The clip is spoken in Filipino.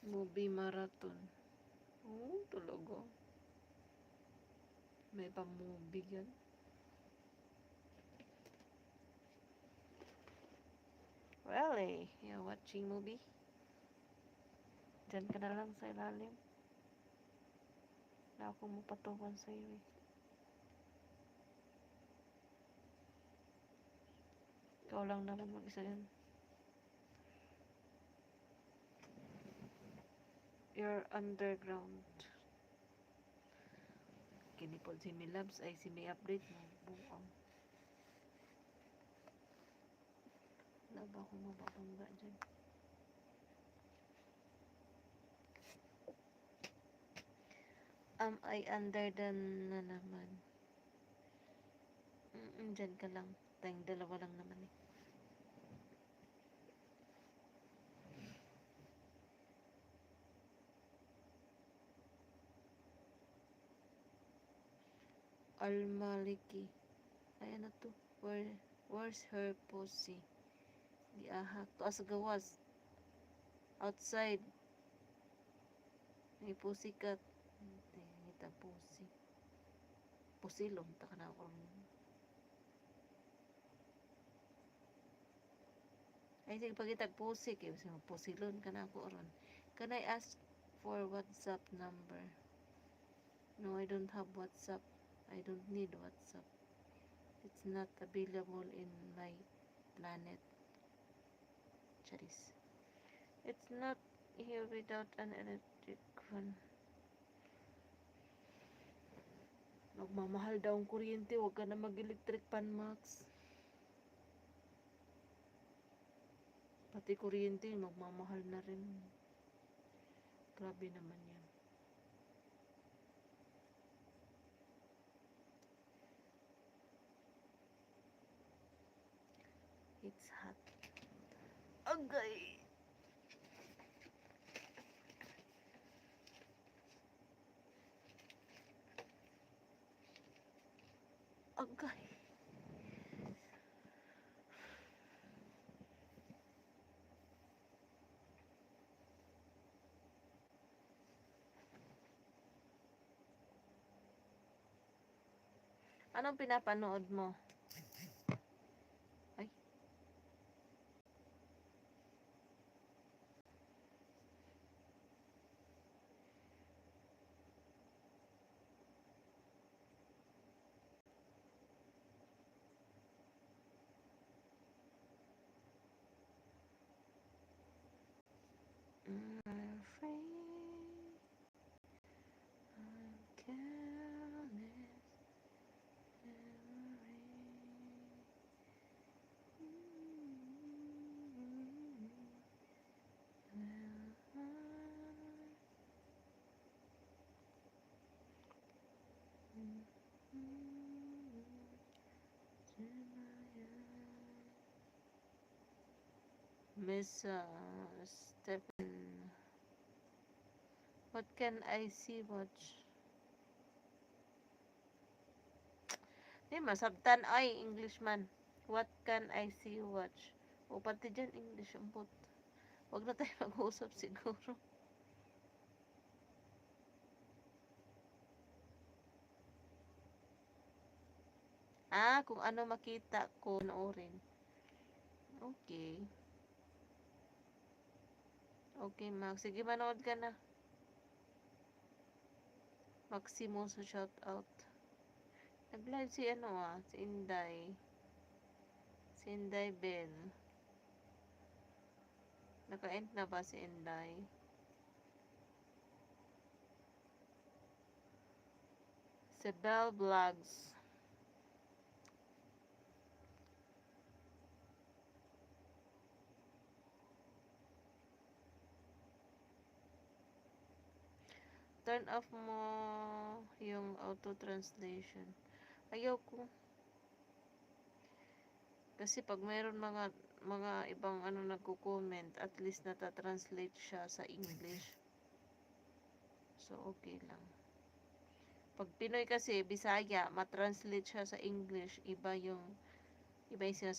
Movie marathon. Oh, talaga. May pa-movie yan. Really? You're watching movie? Diyan ka na lang sa ilalim. Wala akong mapatukan sa'yo eh. Ikaw lang naman mag-isa yan. You're underground. Kinipod si Milabs ay si May update mo. Buang. Wala ba akong mababangga dyan? Am I under the na naman? Dyan ka lang. Tayong dalawa lang naman eh. Al-Maliki. Ay, ano to? Where's her pussy? Di ahak. To as gawas. Outside. May pussy cat. Ngita pussy. Pusilong. Taka na ako. Ay, sige, pagitag pussy. Kaya pusilon ka na ako ron. Can I ask for WhatsApp number? No, I don't have WhatsApp. I don't need WhatsApp. It's not available in my planet. Charis. It's not here without an electric fan. Magmamahal daw ang kuryente. Huwag ka na mag-electric fan, Max. Pati kuryente, magmamahal na rin. Grabe naman yan. It's hot. Agay! Agay! Anong pinapanood mo? Ay. I'm afraid I'm careless memory. Miss Stephen, what can I see watch? Di masabtan ay English man. What can I see watch? O pati dyan English ang put. Huwag na tayo mag-uusap siguro. Kung ano makita ko, panoorin. Okay. Okay, Max. Sige, manood ka na. Maximo sa shoutout. Nag-live si si Inday. Si Inday Bell. Naka-end na ba si Inday? Si Bell Vlogs. Turn off mo yung auto translation. Ayaw ko. Kasi pag mayroon mga ibang nagko-comment, at least nata-translate siya sa English. So okay lang. Pag Pinoy kasi Bisaya, ma-translate siya sa English, iba yung sinasabi